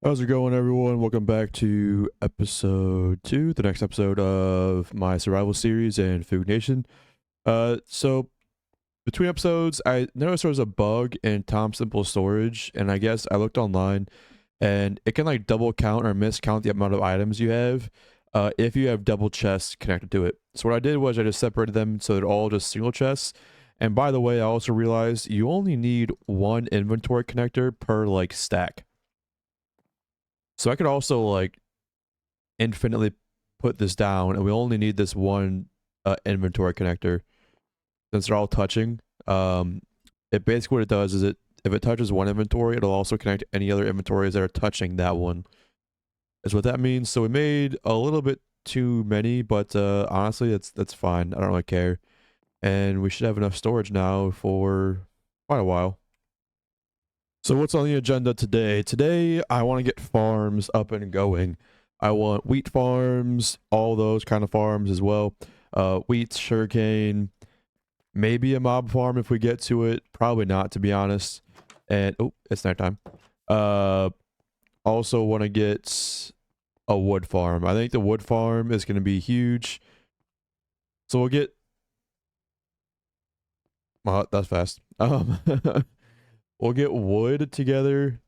How's it going, everyone? Welcome back to episode 2, the next episode of my survival series in Foog Nation. So between episodes, I noticed there was a bug in Tom Simple storage, and I guess I looked online, and it can like double count or miscount the amount of items you have, if you have double chests connected to it. So what I did was I just separated them so they're all just single chests. And by the way, I also realized you only need one inventory connector per like stack. So I could also like infinitely put this down, and we only need this one inventory connector since they're all touching. It basically what it does is if it touches one inventory, it'll also connect any other inventories that are touching that one. Is what that means. So we made a little bit too many, but honestly, that's fine. I don't really care, and we should have enough storage now for quite a while. So what's on the agenda today? Today, I want to get farms up and going. I want wheat farms, all those kind of farms as well. Wheat, sugarcane, maybe a mob farm if we get to it. Probably not, to be honest. And, oh, it's nighttime. Also want to get a wood farm. I think the wood farm is going to be huge. So we'll get... Well, that's fast. We'll get wood together.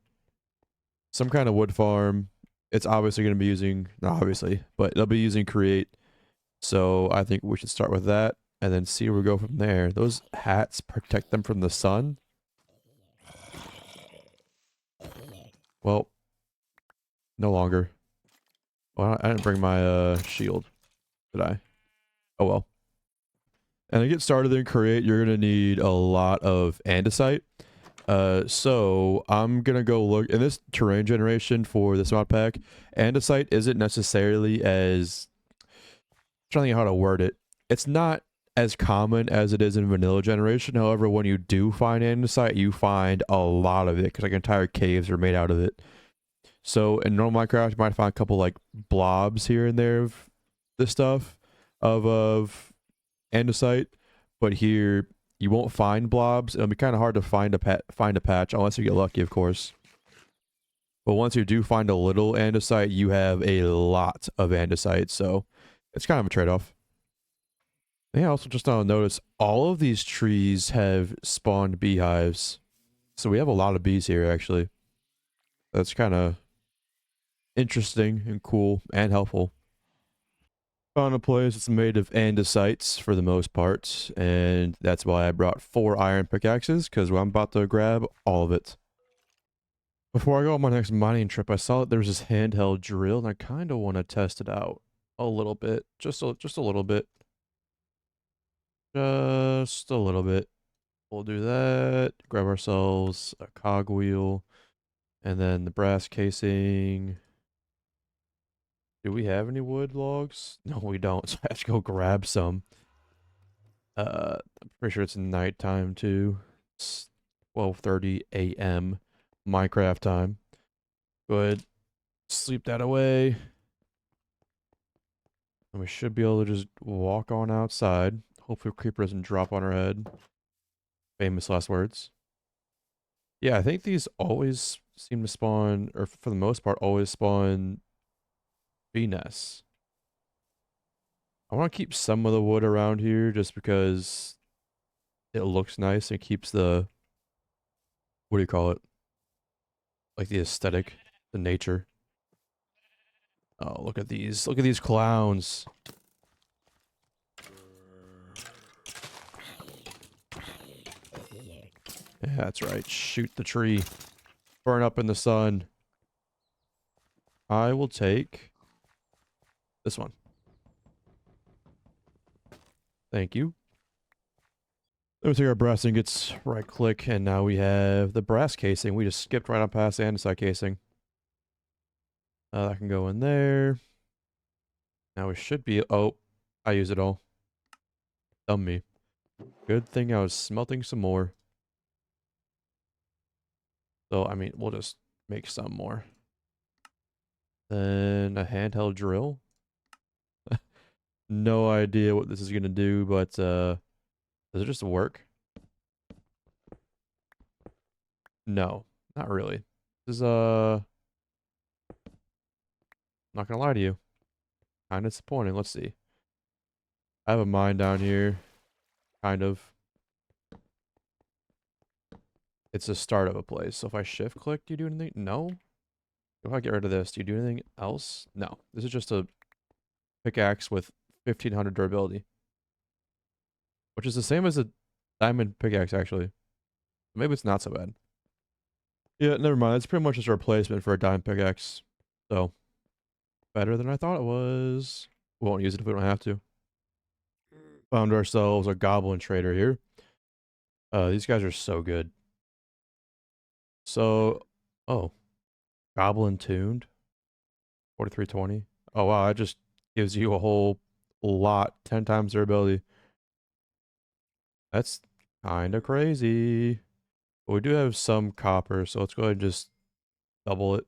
Some kind of wood farm. It's obviously going to be using, not obviously, but it'll be using create. So I think we should start with that and then see where we go from there. Those hats protect them from the sun. Well, no longer. Well, I didn't bring my shield, did I? Oh well. And to get started in create, you're going to need a lot of andesite. So I'm gonna go look in this terrain generation for this mod pack. Andesite isn't necessarily as, I'm trying to think how to word it. It's not as common as it is in vanilla generation. However, when you do find andesite, you find a lot of it because like entire caves are made out of it. So in normal Minecraft, you might find a couple like blobs here and there of this stuff of andesite, but here you won't find blobs. It'll be kind of hard to find a patch unless you get lucky, of course. But once you do find a little andesite, you have a lot of andesite, so it's kind of a trade-off. Yeah, also just now notice all of these trees have spawned beehives. So we have a lot of bees here, actually. That's kind of interesting and cool and helpful. Found a place that's made of andesites for the most part, and that's why I brought 4 iron pickaxes, because I'm about to grab all of it. Before I go on my next mining trip, I saw that there was this handheld drill, and I kind of want to test it out a little bit. Just a little bit. Just a little bit. We'll do that. Grab ourselves a cogwheel, and then the brass casing. Do we have any wood logs? No, we don't, so I have to go grab some. I'm pretty sure it's nighttime too. It's 12:30 a.m. Minecraft time. Go ahead, sleep that away. And we should be able to just walk on outside. Hopefully a creeper doesn't drop on our head. Famous last words. Yeah, I think these always seem to spawn, or for the most part, always spawn bee nests. I want to keep some of the wood around here just because it looks nice and keeps the, what do you call it? Like the aesthetic, the nature. Oh, look at these. Look at these clowns. Yeah, that's right. Shoot the tree. Burn up in the sun. I will take this one. Thank you. Let me take our brass ingots, right click, and now we have the brass casing. We just skipped right on past the andesite casing. That can go in there. Now we should be, oh, I used it all. Dumb me. Good thing I was smelting some more. So, I mean, we'll just make some more. Then a handheld drill. No idea what this is going to do, but does it just work? No, not really. This is Not gonna lie to you. Kind of disappointing. Let's see. I have a mine down here. Kind of. It's the start of a place. So if I shift click, do you do anything? No. If I get rid of this, do you do anything else? No. This is just a pickaxe with 1500 durability. Which is the same as a diamond pickaxe, actually. Maybe it's not so bad. Yeah, never mind. It's pretty much just a replacement for a diamond pickaxe. So, better than I thought it was. We won't use it if we don't have to. Found ourselves a goblin trader here. These guys are so good. So, oh. Goblin tuned. 4320. Oh, wow. That just gives you a whole lot. 10 times their ability. That's kind of crazy. But we do have some copper, so let's go ahead and just double it.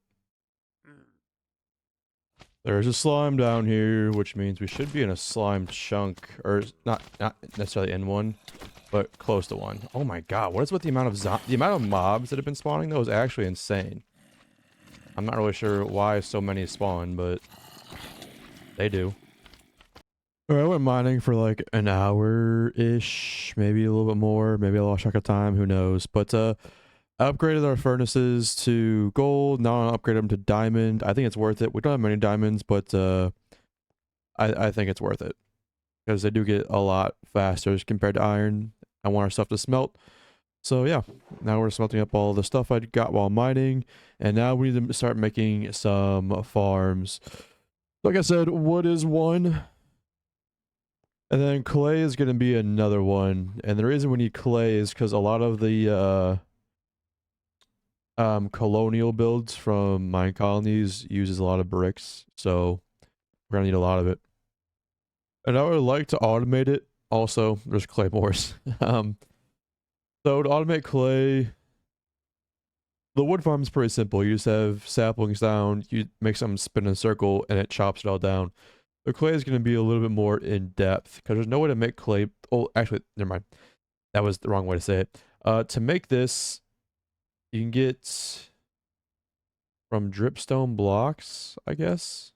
There's a slime down here, which means we should be in a slime chunk, or not necessarily in one, but close to one. Oh my god, what is with the amount of mobs that have been spawning though is actually insane. I'm not really sure why so many spawn, but they do. Alright, I went mining for like an hour-ish, maybe a little bit more, maybe I lost track of time, who knows. But I upgraded our furnaces to gold, now I upgrade them to diamond. I think it's worth it. We don't have many diamonds, but I think it's worth it. Because they do get a lot faster as compared to iron. I want our stuff to smelt. So yeah, now we're smelting up all the stuff I got while mining. And now we need to start making some farms. Like I said, wood is one. And then clay is going to be another one. And the reason we need clay is because a lot of the colonial builds from mine colonies uses a lot of bricks. So we're going to need a lot of it. And I would like to automate it. Also, there's claymores. So to automate clay, the wood farm is pretty simple. You just have saplings down, you make something spin in a circle, and it chops it all down. The clay is going to be a little bit more in depth because there's no way to make clay. Oh, actually, never mind. That was the wrong way to say it. To make this, you can get from dripstone blocks, I guess.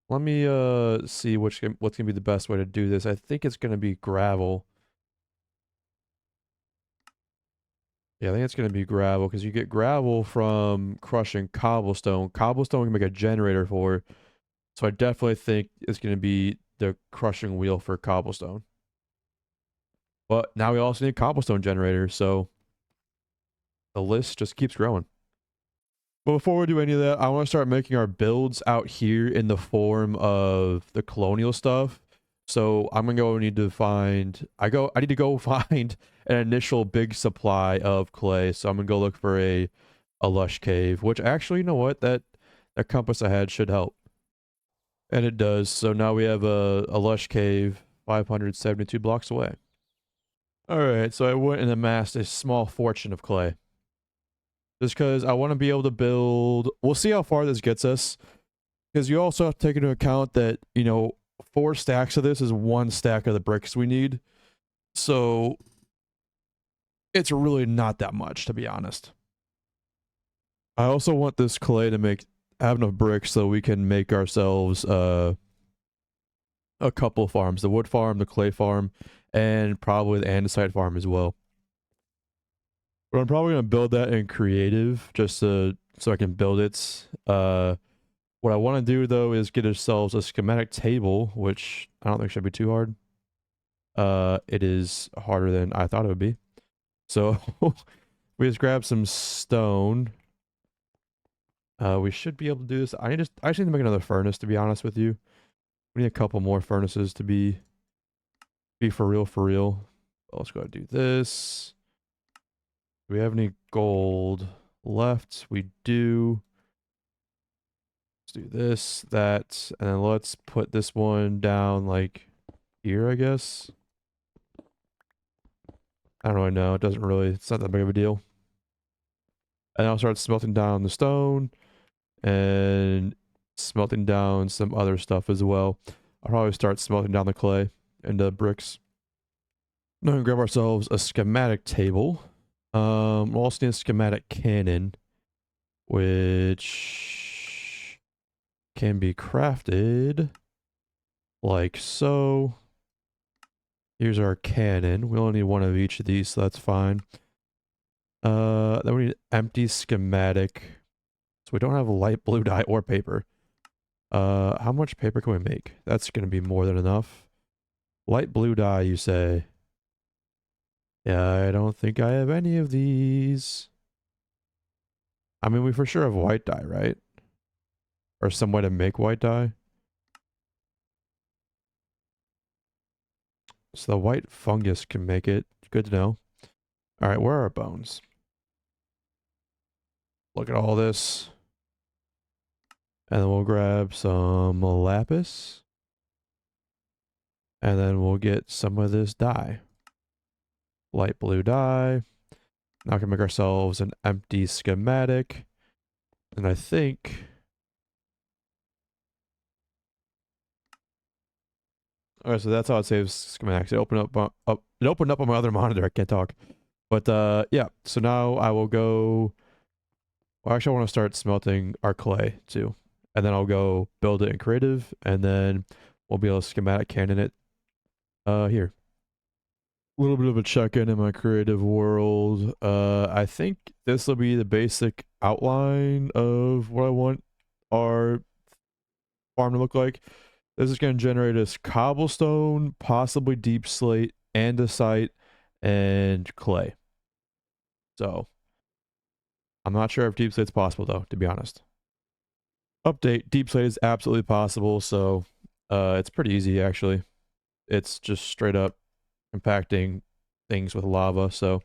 Let me see what's going to be the best way to do this. I think it's going to be gravel. Yeah, I think it's going to be gravel because you get gravel from crushing cobblestone. Cobblestone can make a generator for. So I definitely think it's going to be the crushing wheel for cobblestone. But now we also need cobblestone generators, so the list just keeps growing. But before we do any of that, I want to start making our builds out here in the form of the colonial stuff. So I'm gonna go need to find I need to go find an initial big supply of clay. So I'm gonna go look for a lush cave, which actually, you know what, that compass I had should help. And it does. So now we have a lush cave 572 blocks away. Alright, so I went and amassed a small fortune of clay. Just because I want to be able to build. We'll see how far this gets us. Because you also have to take into account that, you know, 4 stacks of this is 1 stack of the bricks we need. So it's really not that much, to be honest. I also want this clay to have enough bricks so we can make ourselves a couple of farms. The wood farm, the clay farm, and probably the andesite farm as well. But I'm probably going to build that in creative just so I can build it. What I want to do, though, is get ourselves a schematic table, which I don't think should be too hard. It is harder than I thought it would be. So we just grab some stone. We should be able to do this. I just need to make another furnace, to be honest with you. We need a couple more furnaces to be for real, for real. Let's go ahead and do this. Do we have any gold left? We do. Let's do this, that, and then let's put this one down like here, I guess. I don't really know. It doesn't really, it's not that big of a deal. And I'll start smelting down the stone and smelting down some other stuff as well. I'll probably start smelting down the clay and the bricks. Now we can grab ourselves a schematic table. We'll also need a schematic cannon, which can be crafted like so. Here's our cannon. We only need one of each of these, so that's fine. Then we need empty schematic. So we don't have a light blue dye or paper. How much paper can we make? That's going to be more than enough. Light blue dye, you say? Yeah, I don't think I have any of these. I mean, we for sure have white dye, right? Or some way to make white dye. So the white fungus can make it. Good to know. All right, where are our bones? Look at all this. And then we'll grab some lapis. And then we'll get some of this dye. Light blue dye. Now we can make ourselves an empty schematic. And I think... Alright, so that's how it saves schematics. It opened up on my other monitor. I can't talk. But yeah, so now I will go... Well, actually, I want to start smelting our clay too. And then I'll go build it in creative. And then we'll be able to schematic cannon it here. A little bit of a check-in in my creative world. I think this will be the basic outline of what I want our farm to look like. This is going to generate us cobblestone, possibly deep slate, andesite, and clay. So, I'm not sure if deep slate's possible though, to be honest. Update, deep slate is absolutely possible, so it's pretty easy actually. It's just straight up compacting things with lava, so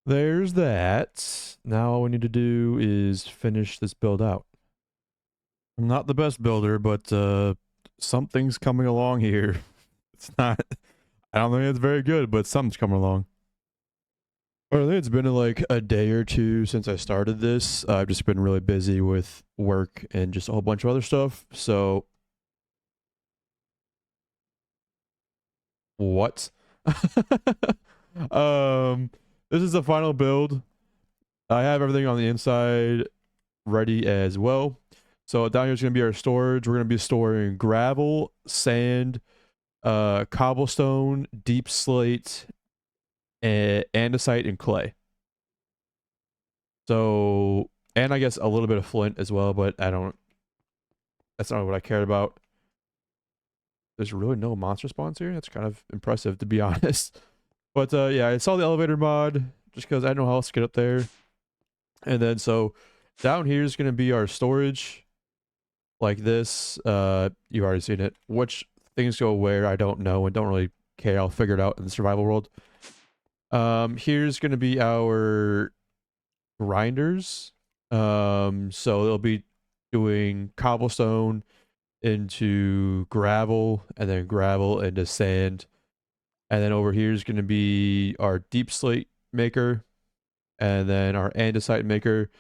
there's that. Now all we need to do is finish this build out. I'm not the best builder, but something's coming along here. It's not, I don't think it's very good, but something's coming along. I think it's been like a day or two since I started this. I've just been really busy with work and just a whole bunch of other stuff, so what? This is the final build. I have everything on the inside ready as well. So down here is going to be our storage. We're going to be storing gravel, sand, cobblestone, deep slate, andesite, and clay. So, and I guess a little bit of flint as well, but that's not what I cared about. There's really no monster spawns here. That's kind of impressive, to be honest. But yeah, I saw the elevator mod just because I don't know how else to get up there. And then so down here is going to be our storage. Like this. You've already seen it. Which things go where, I don't know and don't really care. I'll figure it out in the survival world. Here's going to be our grinders. So they'll be doing cobblestone into gravel, and then gravel into sand. And then over here is going to be our deep slate maker, and then our andesite maker,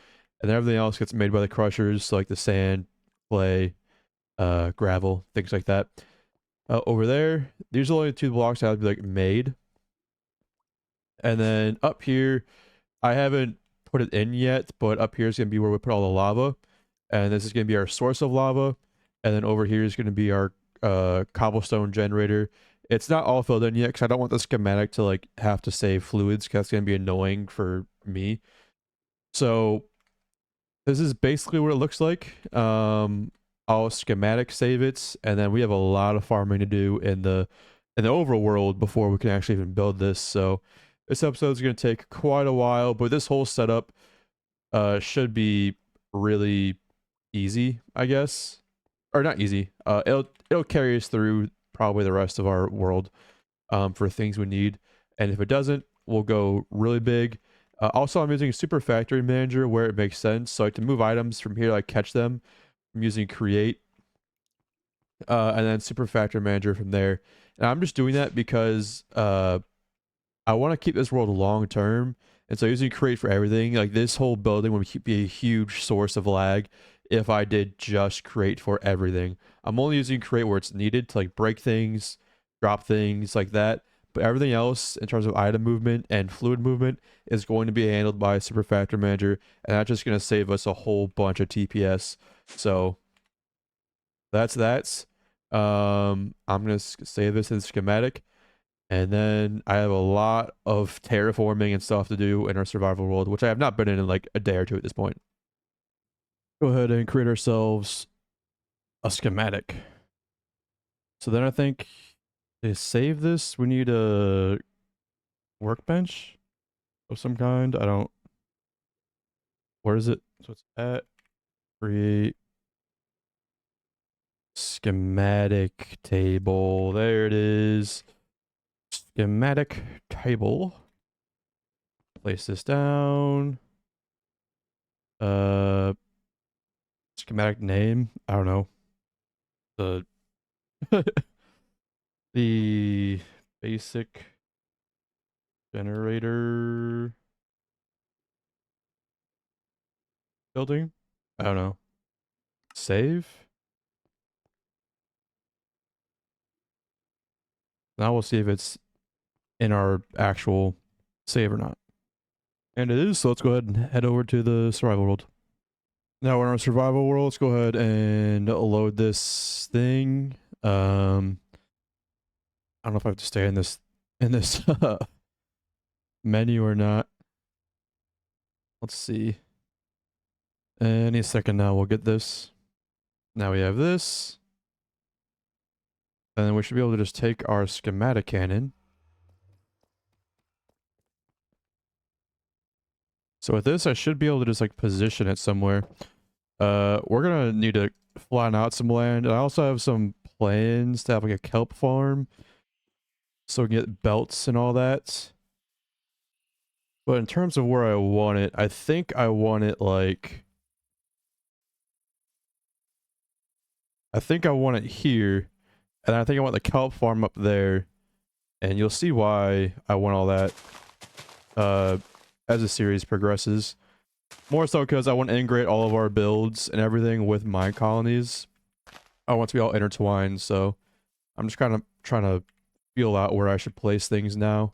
and then everything else gets made by the crushers, so like the sand, clay, gravel, things like that. Over there, these are only two blocks that have to be like made. And then up here, I haven't put it in yet, but up here is going to be where we put all the lava. And this is going to be our source of lava. And then over here is going to be our cobblestone generator. It's not all filled in yet because I don't want the schematic to like have to save fluids because that's going to be annoying for me. So this is basically what it looks like. I'll schematic save it, and then we have a lot of farming to do in the overworld before we can actually even build this. So this episode is going to take quite a while, but this whole setup should be really easy, I guess. Or not easy. It'll carry us through probably the rest of our world for things we need. And if it doesn't, we'll go really big. Also, I'm using Super Factory Manager where it makes sense. So I can move items from here, like catch them. I'm using Create. And then Super Factory Manager from there. And I'm just doing that because I want to keep this world long term. And so using Create for everything, like this whole building would be a huge source of lag if I did just Create for everything. I'm only using Create where it's needed to like break things, drop things like that. But everything else in terms of item movement and fluid movement is going to be handled by Super Factory Manager. And that's just going to save us a whole bunch of TPS. So That's I'm gonna save this in schematic, and then I have a lot of terraforming and stuff to do in our survival world, which I have not been in like a day or two at this point. Go ahead and create ourselves a schematic. So then I think to save this, we need a workbench of some kind. I don't. Where is it? So it's at create schematic table. There it is. Schematic table. Place this down. Schematic name. I don't know. The the basic generator building. I don't know. Save. Now we'll see if it's in our actual save or not. And it is, so let's go ahead and head over to the survival world. Now we're in our survival world. Let's go ahead and load this thing. I don't know if I have to stay in this menu or not. Let's see. Any second now we'll get this. Now we have this. And then we should be able to just take our schematic cannon. So with this, I should be able to just like position it somewhere. We're gonna need to flatten out some land. I also have some plans to have like a kelp farm, so we can get belts and all that. But in terms of where I want it, I think I want it like... I think I want it here, and I think I want the kelp farm up there, and you'll see why I want all that as the series progresses. More so because I want to integrate all of our builds and everything with my colonies. I want to be all intertwined, so I'm just kind of trying to feel out where I should place things now.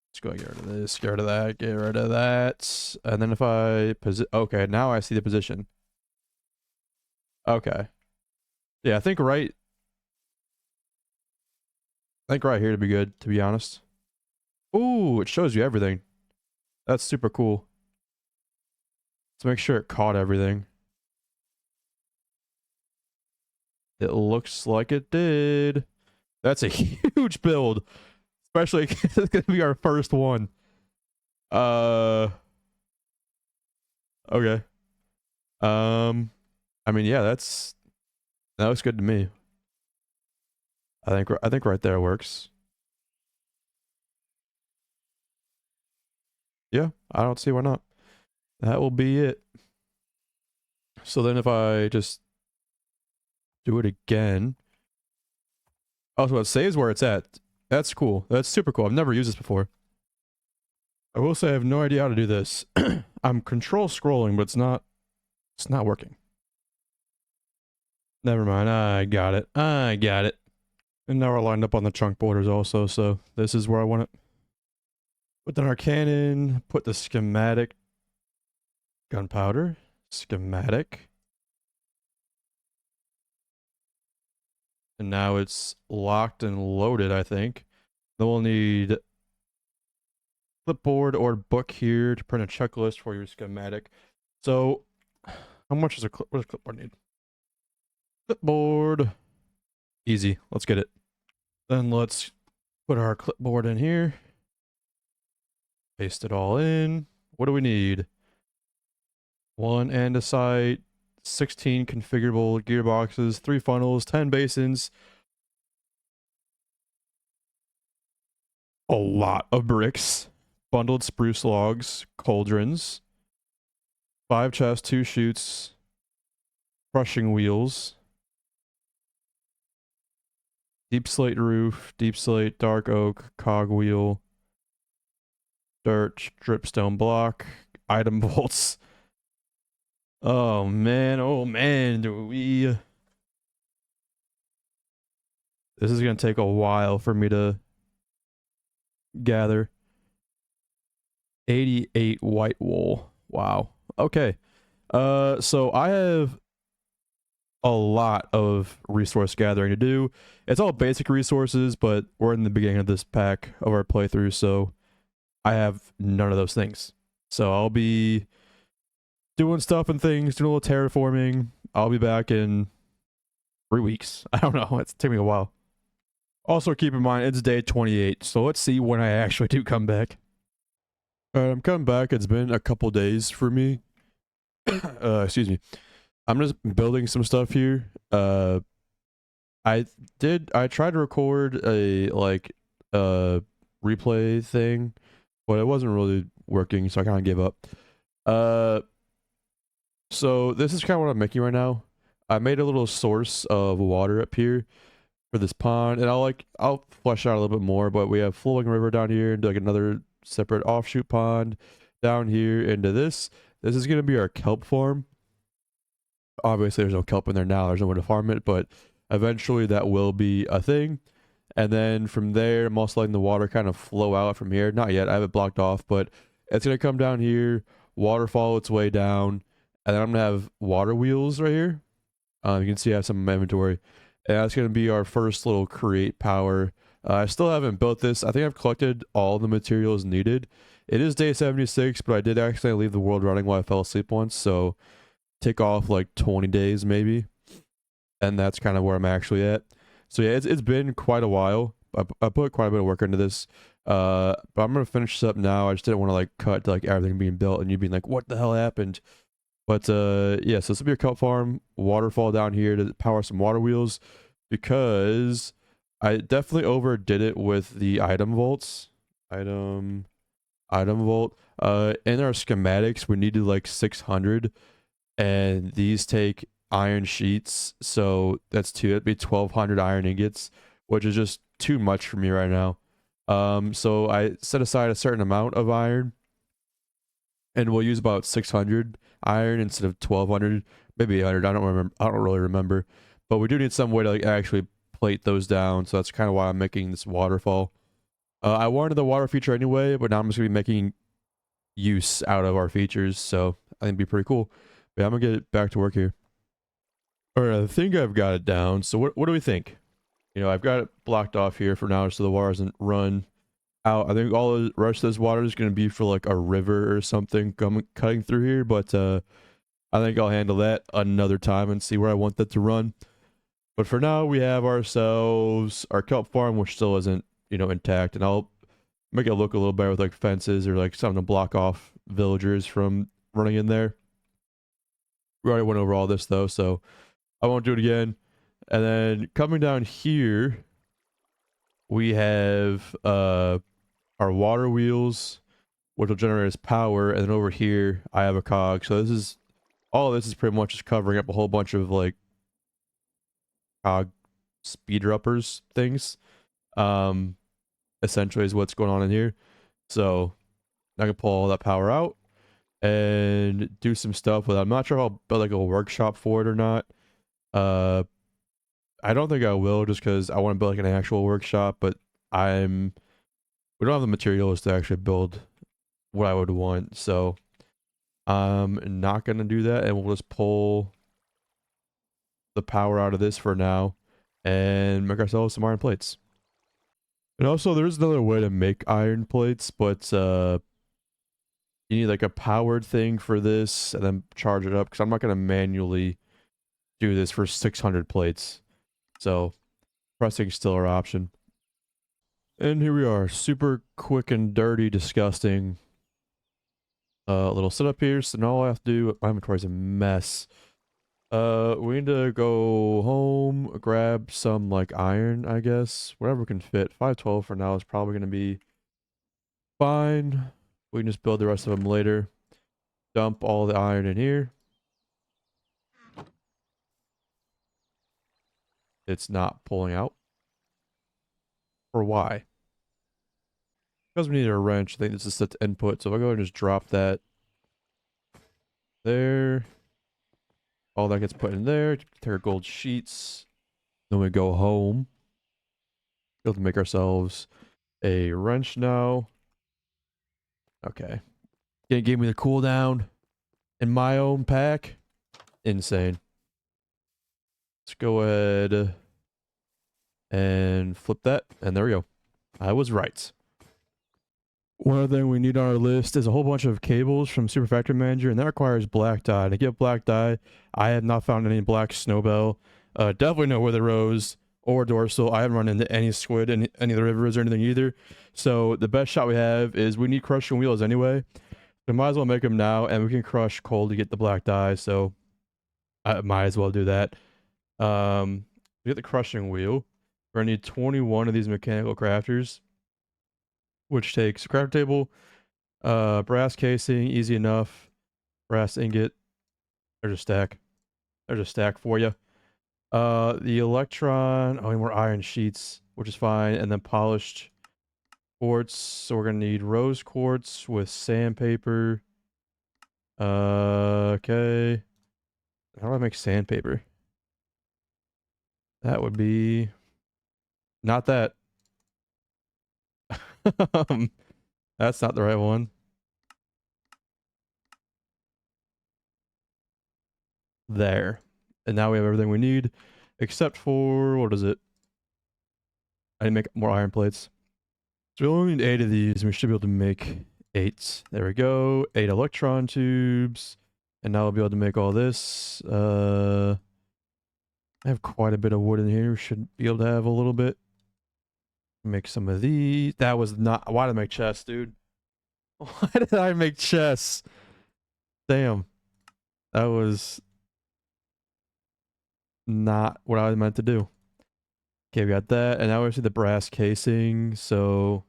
Let's go get rid of this, get rid of that, get rid of that. And then if I okay, now I see the position. Okay. Yeah, I think right here to be good, to be honest. Ooh, it shows you everything. That's super cool. Let's make sure it caught everything. It looks like it did. That's a huge build. Especially it's gonna be our first one. Okay. I mean, yeah, that looks good to me. I think right there works. Yeah, I don't see why not. That will be it. So then if I just do it again. Oh, so it saves where it's at. That's cool. That's super cool. I've never used this before. I will say I have no idea how to do this. I'm control scrolling, but it's not working. Never mind. I got it. And now we're lined up on the chunk borders also, so this is where I want it. Put in our cannon, put the schematic. Gunpowder. Schematic. And now it's locked and loaded, I think. Then we'll need clipboard or book here to print a checklist for your schematic. So, how much does what does clipboard need? Clipboard. Easy. Let's get it. Then let's put our clipboard in here. Paste it all in. What do we need? 1 andesite, 16 configurable gearboxes, 3 funnels, 10 basins. A lot of bricks. Bundled spruce logs, cauldrons. 5 chests, 2 chutes. Crushing wheels. Deep slate roof, deep slate, dark oak, cogwheel. Dirt, dripstone block, item bolts. Oh man, do we... This is gonna take a while for me to gather. 88 white wool. Wow. Okay. So I have a lot of resource gathering to do. It's all basic resources, but we're in the beginning of this pack of our playthrough, so I have none of those things. So I'll be doing stuff and things, doing a little terraforming. I'll be back in 3 weeks. I don't know. It's taking me a while. Also, keep in mind, it's day 28, so let's see when I actually do come back. Alright, I'm coming back. It's been a couple days for me. Excuse me. I'm just building some stuff here. I tried to record a replay thing, but it wasn't really working, so I kind of gave up. So this is kind of what I'm making right now. I made a little source of water up here for this pond, and I'll flesh out a little bit more, but we have flowing river down here and like another separate offshoot pond down here into this. This is going to be our kelp farm. Obviously there's no kelp in there now, there's no way to farm it, but eventually that will be a thing. And then from there, I'm also letting the water kind of flow out from here. Not yet, I have it blocked off, but it's going to come down here, waterfall its way down, and then I'm going to have water wheels right here. You can see I have some in my inventory. And that's going to be our first little create power. I still haven't built this. I think I've collected all the materials needed. It is day 76, but I did accidentally leave the world running while I fell asleep once, so take off like 20 days maybe. And that's kind of where I'm actually at. So yeah, it's been quite a while. I put quite a bit of work into this. But I'm going to finish this up now. I just didn't want to like cut to, like everything being built and you being like, what the hell happened? But yeah, so this will be a kelp farm, waterfall down here to power some water wheels, because I definitely overdid it with the item vaults. Item vault. In our schematics, we needed like 600, and these take iron sheets, so that's two. It'd be 1,200 iron ingots, which is just too much for me right now. So I set aside a certain amount of iron, and we'll use about 600 iron instead of 1,200, maybe 100. I don't remember. I don't really remember, but we do need some way to like actually plate those down. So that's kind of why I'm making this waterfall. I wanted the water feature anyway, but now I'm just gonna be making use out of our features. So I think it'd be pretty cool. But yeah, I'm gonna get back to work here. All right, I think I've got it down. So what do we think? You know, I've got it blocked off here for now so the water doesn't run out. I think all the rest of this water is going to be for like a river or something cutting through here, but I think I'll handle that another time and see where I want that to run. But for now, we have ourselves our kelp farm, which still isn't, you know, intact, and I'll make it look a little better with like fences or like something to block off villagers from running in there. We already went over all this though, so I won't do it again. And then coming down here, we have our water wheels, which will generate as power, and then over here I have a cog. So this is all of this is pretty much just covering up a whole bunch of like cog speeder uppers things. Essentially is what's going on in here. So I can pull all that power out and do some stuff with it. I'm not sure if I'll build like a workshop for it or not. I don't think I will, just because I want to build like an actual workshop, but we don't have the materials to actually build what I would want, so I'm not gonna do that, and we'll just pull the power out of this for now and make ourselves some iron plates. And also there's another way to make iron plates, but you need like a powered thing for this and then charge it up, because I'm not gonna manually do this for 600 plates. So pressing's still our option. And here we are, super quick and dirty, disgusting little setup here. So now all I have to do, my inventory's a mess. We need to go home, grab some like iron, I guess. Whatever can fit. 512 for now is probably going to be fine. We can just build the rest of them later. Dump all the iron in here. It's not pulling out. Or why? Because we need a wrench. I think this is set to input. So if I go and just drop that there. All that gets put in there. Take our gold sheets. Then we go home. Be able to make ourselves a wrench now. Okay. It gave me the cooldown in my own pack. Insane. Let's go ahead and flip that. And there we go. I was right. One other thing we need on our list is a whole bunch of cables from Super Factory Manager, and that requires black dye. To get black dye, I have not found any black snowbell. Definitely no wither rose or dorsal. I haven't run into any squid in any of the rivers or anything either. So the best shot we have is we need crushing wheels anyway. We might as well make them now, and we can crush coal to get the black dye. So I might as well do that. To get the crushing wheel, we're gonna need 21 of these mechanical crafters, which takes a crafter table, brass casing, easy enough, brass ingot. There's a stack. There's a stack for you. The electron, oh, and more iron sheets, which is fine, and then polished quartz. So we're gonna need rose quartz with sandpaper. Okay. How do I make sandpaper? That would be not that. That's not the right one. There. And now we have everything we need, except for, what is it? I need to make more iron plates. So we only need 8 of these, and we should be able to make 8. There we go. 8 electron tubes. And now we'll be able to make all this. I have quite a bit of wood in here. We should be able to have a little bit. Make some of these. That was not... Why did I make chests, dude? Why did I make chests? Damn. That was not what I was meant to do. Okay, we got that. And now we see the brass casing. So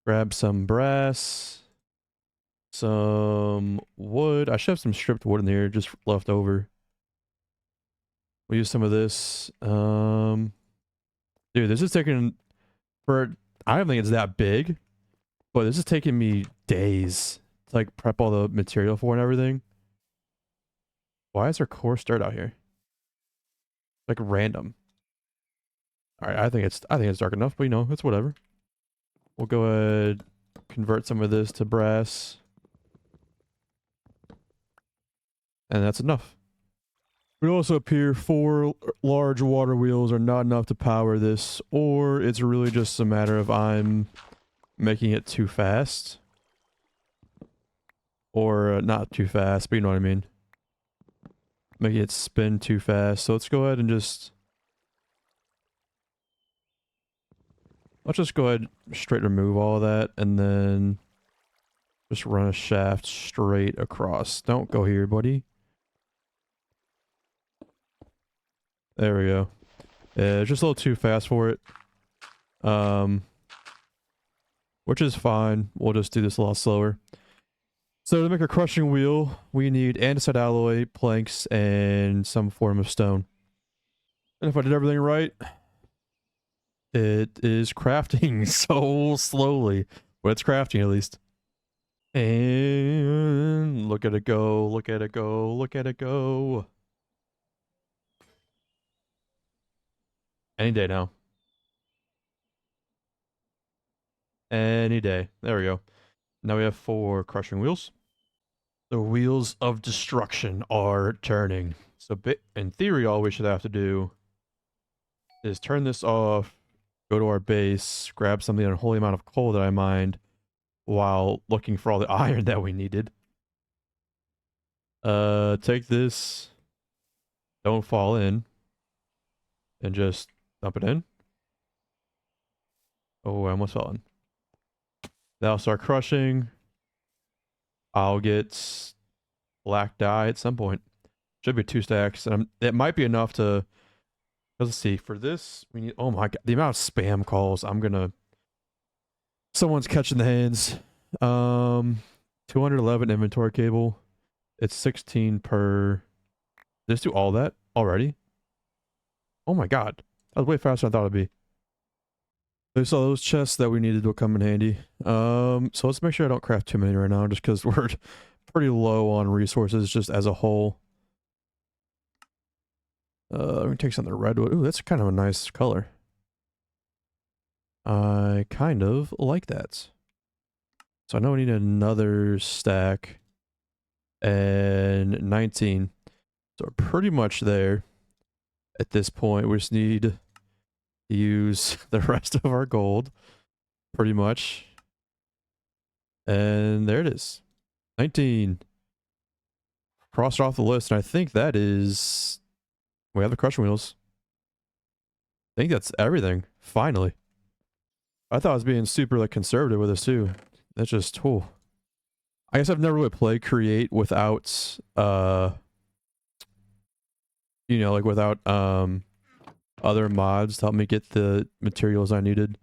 grab some brass. Some wood. I should have some stripped wood in here just left over. We'll use some of this. Dude, this is taking... I don't think it's that big, but this is taking me days to like prep all the material for and everything. Why is there coarse dirt out here? Like random. All right, I think it's dark enough, but you know, it's whatever. We'll go ahead, convert some of this to brass. And that's enough. It also appear 4 large water wheels are not enough to power this, or it's really just a matter of I'm making it too fast. Or not too fast, but you know what I mean. Making it spin too fast. So let's go ahead and just... Let's just go ahead and straight remove all of that, and then just run a shaft straight across. Don't go here, buddy. There we go. Yeah, just a little too fast for it. Which is fine. We'll just do this a lot slower. So to make a crushing wheel, we need andesite alloy, planks, and some form of stone. And if I did everything right, it is crafting so slowly. But it's crafting at least. And look at it go, look at it go, look at it go. Any day now. Any day. There we go. Now we have 4 crushing wheels. The wheels of destruction are turning. So in theory, all we should have to do is turn this off, go to our base, grab something an unholy amount of coal that I mined while looking for all the iron that we needed. Take this, don't fall in, and just dump it in. Oh, I almost fell in. That'll start crushing. I'll get black dye at some point. Should be 2 stacks, and it might be enough to... Let's see, for this, we need... Oh my god, the amount of spam calls, I'm gonna... Someone's catching the hands. 211 inventory cable. It's 16 per... Just do all that already? Oh my god. That was way faster than I thought it'd be. We saw those chests that we needed will come in handy. So let's make sure I don't craft too many right now, just because we're pretty low on resources just as a whole. We can take some of the redwood. Ooh, that's kind of a nice color. I kind of like that. So I know we need another stack. And 19. So we're pretty much there. at this point. We just need to use the rest of our gold, pretty much. And there it is. 19. Crossed off the list, and I think that is... We have the crushing wheels. I think that's everything. Finally. I thought I was being super like conservative with this too. That's just cool. I guess I've never really played Create without you know, like without other mods to help me get the materials I needed.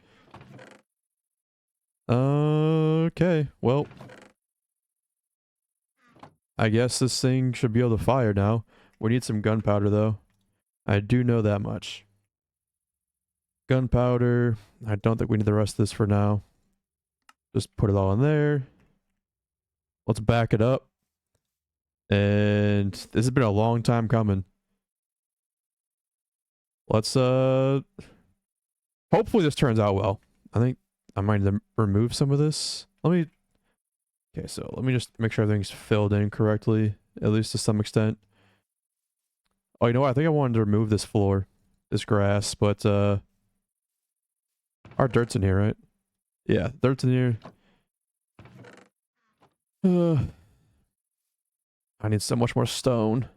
Okay, well, I guess this thing should be able to fire now. We need some gunpowder though. I do know that much. Gunpowder. I don't think we need the rest of this for now. Just put it all in there. Let's back it up. And this has been a long time coming. Let's hopefully this turns out well. I think I might remove some of this. Okay, so let me just make sure everything's filled in correctly, at least to some extent. Oh, you know what? I think I wanted to remove this floor, this grass, but our dirt's in here, right? Yeah, dirt's in here. I need so much more stone.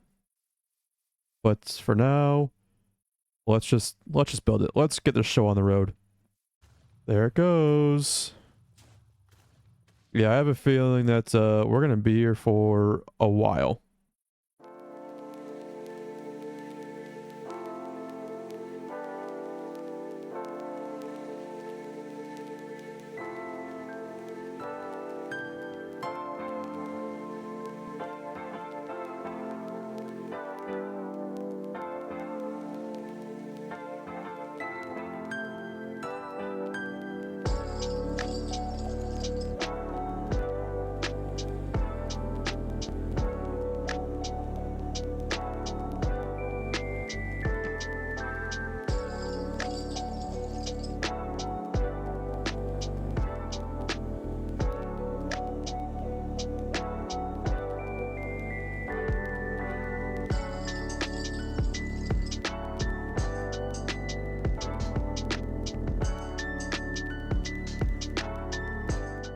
But for now, let's just build it. Let's get this show on the road. There it goes. Yeah, I have a feeling that we're gonna be here for a while.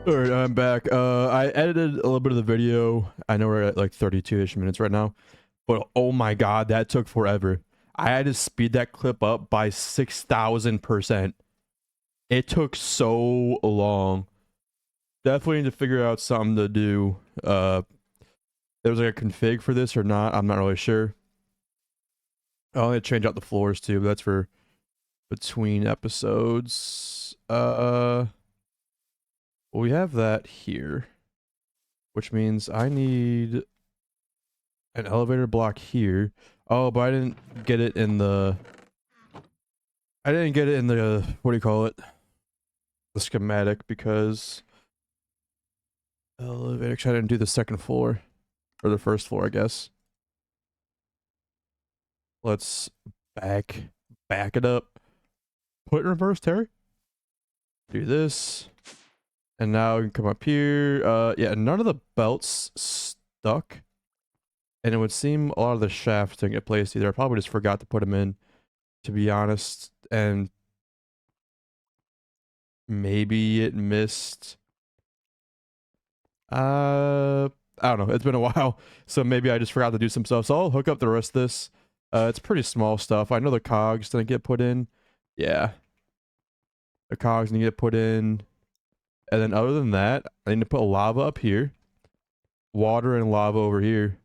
Alright, I'm back. I edited a little bit of the video. I know we're at like 32-ish minutes right now. But oh my god, that took forever. I had to speed that clip up by 6,000%. It took so long. Definitely need to figure out something to do. There was like a config for this or not. I'm not really sure. I'll need to change out the floors too, but that's for between episodes. We have that here, which means I need an elevator block here. Oh, but I didn't get it in the... what do you call it? The schematic, because... Elevator, I didn't do the second floor. Or the first floor, I guess. Let's back it up. Put in reverse, Terry. Do this. And now we can come up here. Yeah, none of the belts stuck. And it would seem a lot of the shafts didn't get placed either. I probably just forgot to put them in, to be honest. And maybe it missed. I don't know. It's been a while. So maybe I just forgot to do some stuff. So I'll hook up the rest of this. It's pretty small stuff. I know the cogs didn't get put in. Yeah. The cogs didn't get put in. And then other than that, I need to put lava up here. Water and lava over here.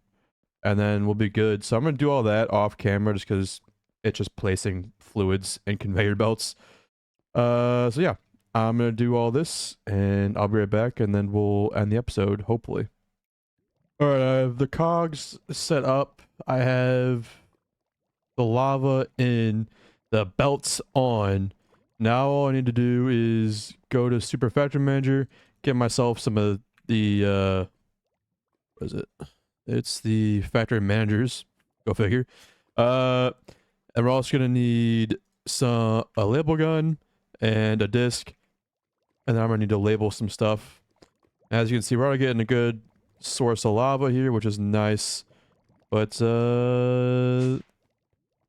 And then we'll be good. So I'm going to do all that off camera just because it's just placing fluids and conveyor belts. So yeah, I'm going to do all this and I'll be right back and then we'll end the episode, hopefully. Alright, I have the cogs set up. I have the lava in, the belts on. Now all I need to do is go to Super Factory Manager, get myself some of the, what is it? It's the factory managers. Go figure. And we're also gonna need a label gun and a disc. And then I'm gonna need to label some stuff. As you can see, we're already getting a good source of lava here, which is nice. But,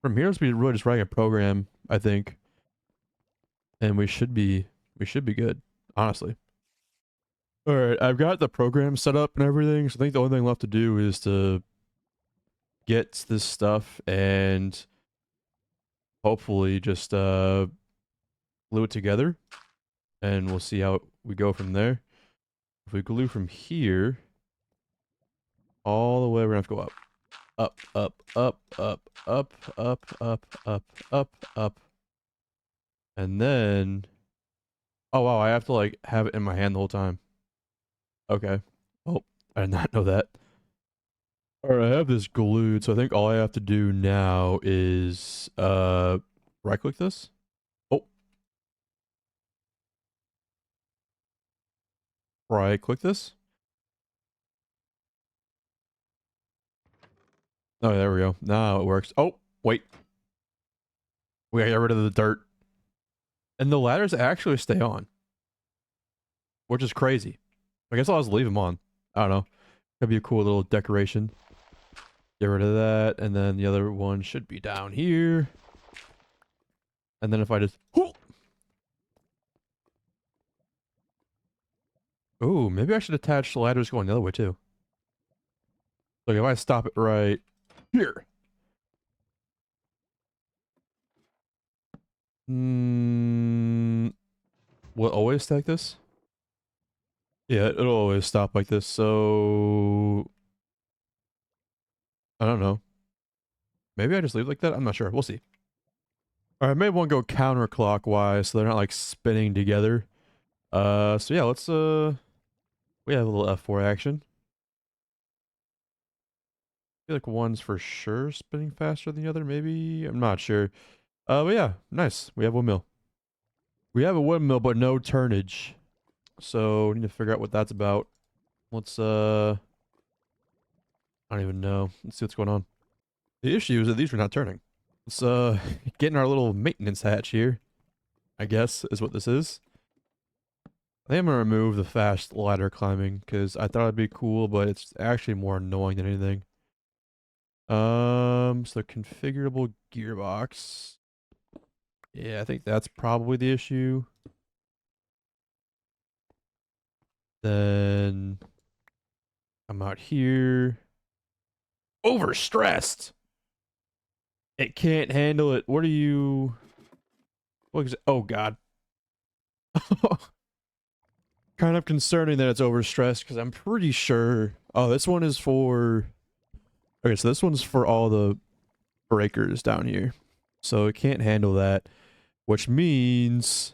From here, we really just writing a program, I think, and we should be good, honestly. All right, I've got the program set up and everything, so I think the only thing left to do is to get this stuff and hopefully just glue it together, and we'll see how we go from there. If we glue from here all the way, we're gonna have to go up. Up, up, up, up, up, up, up, up, up, up. And then... Oh, wow, I have to, like, have it in my hand the whole time. Okay. Oh, I did not know that. Alright, I have this glued, so I think all I have to do now is, right-click this. Oh. Right-click this. Oh, there we go. Now it works. Oh, wait. We gotta get rid of the dirt. And the ladders actually stay on. Which is crazy. I guess I'll just leave them on. I don't know. That'd be a cool little decoration. Get rid of that. And then the other one should be down here. And then if I just... Oh, maybe I should attach the ladders going the other way too. Like if I stop it right here. Will it always take this? Yeah, it'll always stop like this, so... I don't know. Maybe I just leave it like that? I'm not sure. We'll see. Alright, I made one go counterclockwise so they're not like spinning together. So yeah, let's we have a little F4 action. I feel like one's for sure spinning faster than the other, maybe? I'm not sure. But yeah, nice. We have a windmill. We have a windmill, but no turnage. So we need to figure out what that's about. Let's I don't even know. Let's see what's going on. The issue is that these are not turning. Let's get in our little maintenance hatch here, I guess is what this is. I think I'm gonna remove the fast ladder climbing because I thought it'd be cool, but it's actually more annoying than anything. So configurable gearbox. Yeah, I think that's probably the issue. Then I'm out here. Overstressed. It can't handle it. What are you? What is it? Oh God. Kind of concerning that it's overstressed because I'm pretty sure. Oh, this one is for. Okay, so this one's for all the breakers down here, so it can't handle that, which means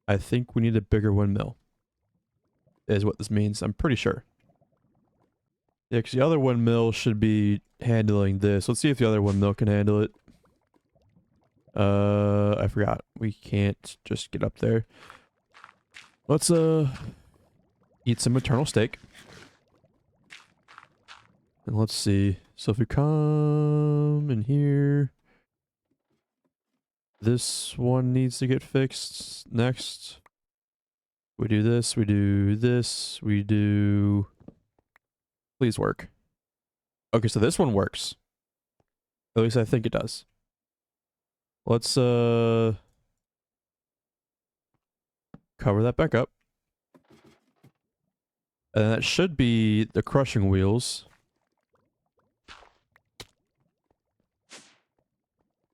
I think we need a bigger windmill. Is what this means. I'm pretty sure. Yeah, because the other windmill should be handling this. Let's see if the other windmill can handle it. I forgot. We can't just get up there. Let's, eat some eternal steak. And let's see. So if we come in here... This one needs to get fixed next. We do this, we do this, we do... Please work. Okay, so this one works. At least I think it does. Let's, cover that back up. And that should be the crushing wheels.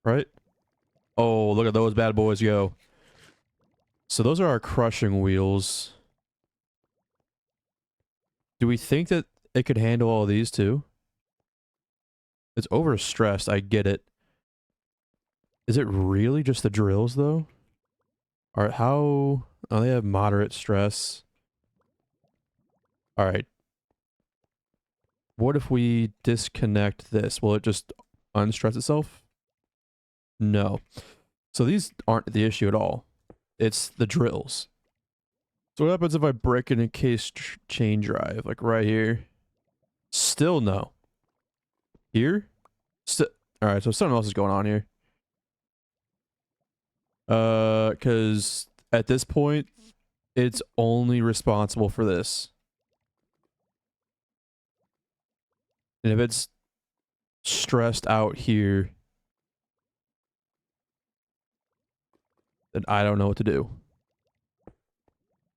Right? Oh, look at those bad boys go. So those are our crushing wheels. Do we think that it could handle all these too? It's overstressed, I get it. Is it really just the drills though? Alright, how... Oh, they have moderate stress. Alright. What if we disconnect this? Will it just unstress itself? No. So these aren't the issue at all. It's the drills. So what happens if I break an encased chain drive? Like right here? Still no. Here? Alright, so something else is going on here. Because at this point, it's only responsible for this. And if it's stressed out here, then I don't know what to do.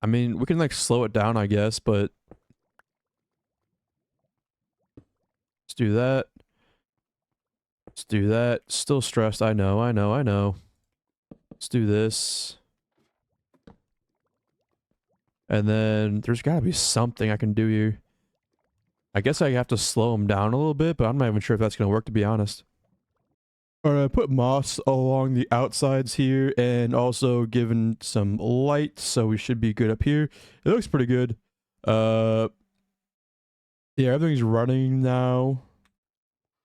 I mean, we can like slow it down, I guess, but let's do that. Let's do that. Still stressed. I know. Let's do this. And then there's got to be something I can do here. I guess I have to slow them down a little bit, but I'm not even sure if that's going to work, to be honest. Alright, I put moss along the outsides here and also given some light, so we should be good up here. It looks pretty good. Yeah, everything's running now.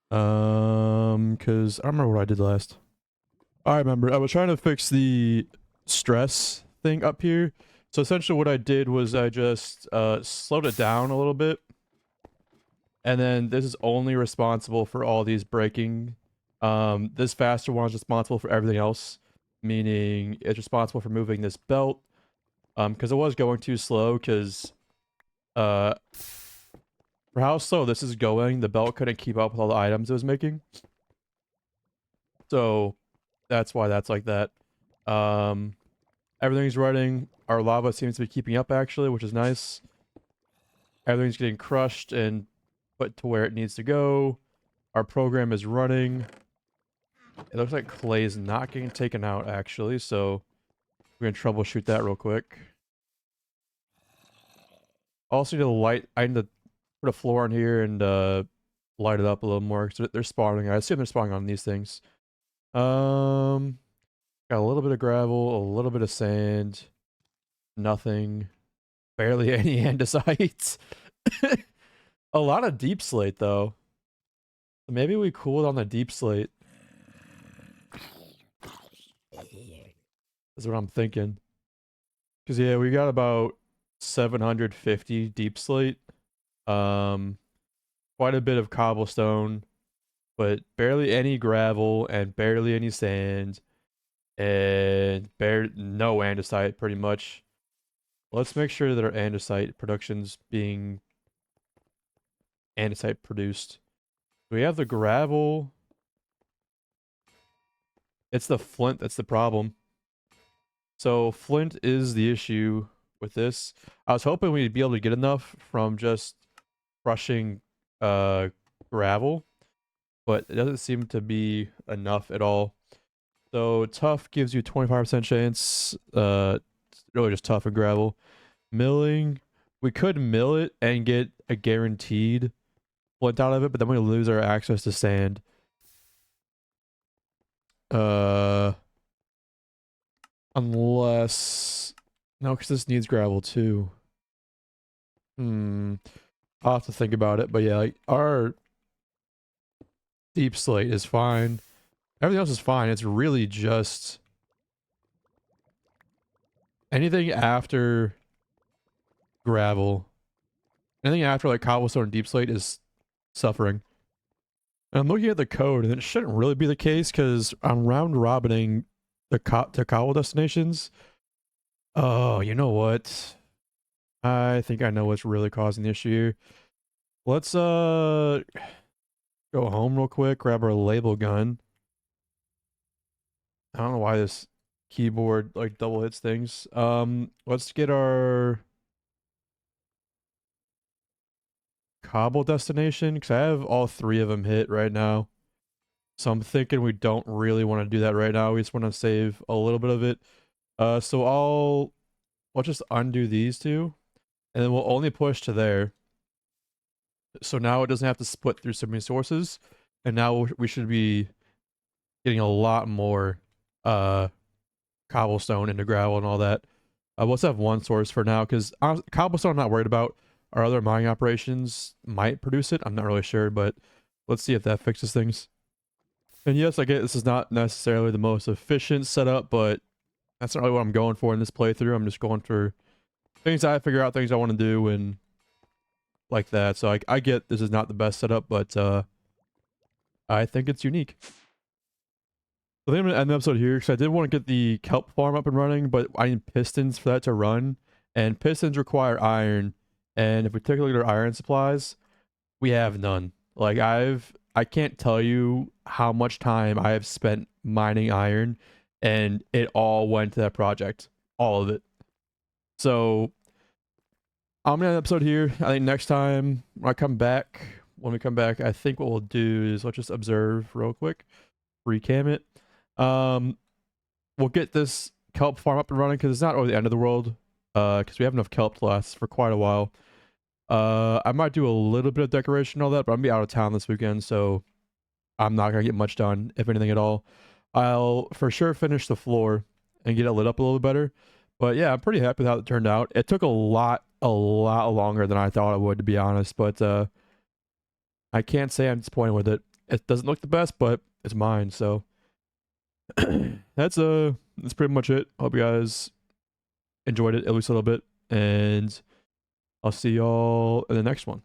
Because I don't remember what I did last. I remember. I was trying to fix the stress thing up here. So essentially what I did was I just slowed it down a little bit. And then this is only responsible for all these braking. This faster one is responsible for everything else. Meaning it's responsible for moving this belt. Because it was going too slow because for how slow this is going, the belt couldn't keep up with all the items it was making. So that's why that's like that. Everything's running. Our lava seems to be keeping up actually, which is nice. Everything's getting crushed and put to where it needs to go. Our program is running. It looks like clay is not getting taken out actually, so we're gonna troubleshoot that real quick. Also need to light. I need to put a floor in here and light it up a little more because they're spawning. I assume they're spawning on these things. Got a little bit of gravel, a little bit of sand, nothing, barely any andesite. A lot of deep slate though. Maybe we cooled on the deep slate. That's what I'm thinking. Because yeah, we got about 750 deep slate. Quite a bit of cobblestone, but barely any gravel and barely any sand. And no andesite pretty much. Let's make sure that our andesite production's being andesite produced. We have the gravel. It's the flint that's the problem. So flint is the issue with this. I was hoping we'd be able to get enough from just crushing gravel, but it doesn't seem to be enough at all. So tough gives you 25% chance. Really just tough and gravel. Milling, we could mill it and get a guaranteed flint out of it, but then we lose our access to sand. Unless no, because this needs gravel too. I'll have to think about it, but yeah, like our deep slate is fine. Everything else is fine. It's really just anything after gravel, anything after like cobblestone and deep slate is suffering. And I'm looking at the code, and it shouldn't really be the case because I'm round robining the cobble destinations. Oh, you know what? I think I know what's really causing the issue here. Let's go home real quick, grab our label gun. I don't know why this keyboard like double hits things. Let's get our cobble destination because I have all three of them hit right now. So I'm thinking we don't really want to do that right now. We just want to save a little bit of it. So I'll just undo these two, and then we'll only push to there. So now it doesn't have to split through so many sources, and now we should be getting a lot more cobblestone into gravel and all that. Let's have one source for now because cobblestone I'm not worried about. Our other mining operations might produce it. I'm not really sure, but let's see if that fixes things. And yes, I get this is not necessarily the most efficient setup, but that's not really what I'm going for in this playthrough. I'm just going for things I figure out, things I want to do, and like that. So I get this is not the best setup, but I think it's unique. So I think I'm going to end the episode here because I did want to get the kelp farm up and running, but I need pistons for that to run, and pistons require iron. And if we take a look at our iron supplies, we have none. Like I've I can't tell you how much time I have spent mining iron, and it all went to that project, all of it. So I'm gonna end the episode here. I think next time when we come back, I think what we'll do is let's just observe real quick, recam it. We'll get this kelp farm up and running because it's not over the end of the world. Because we have enough kelp to last for quite a while. I might do a little bit of decoration and all that, but I'm gonna be out of town this weekend, so I'm not gonna get much done, if anything at all. I'll for sure finish the floor and get it lit up a little better. But yeah, I'm pretty happy with how it turned out. It took a lot longer than I thought it would, to be honest. But I can't say I'm disappointed with it. It doesn't look the best, but it's mine. So that's pretty much it. Hope you guys enjoyed it at least a little bit, and I'll see y'all in the next one.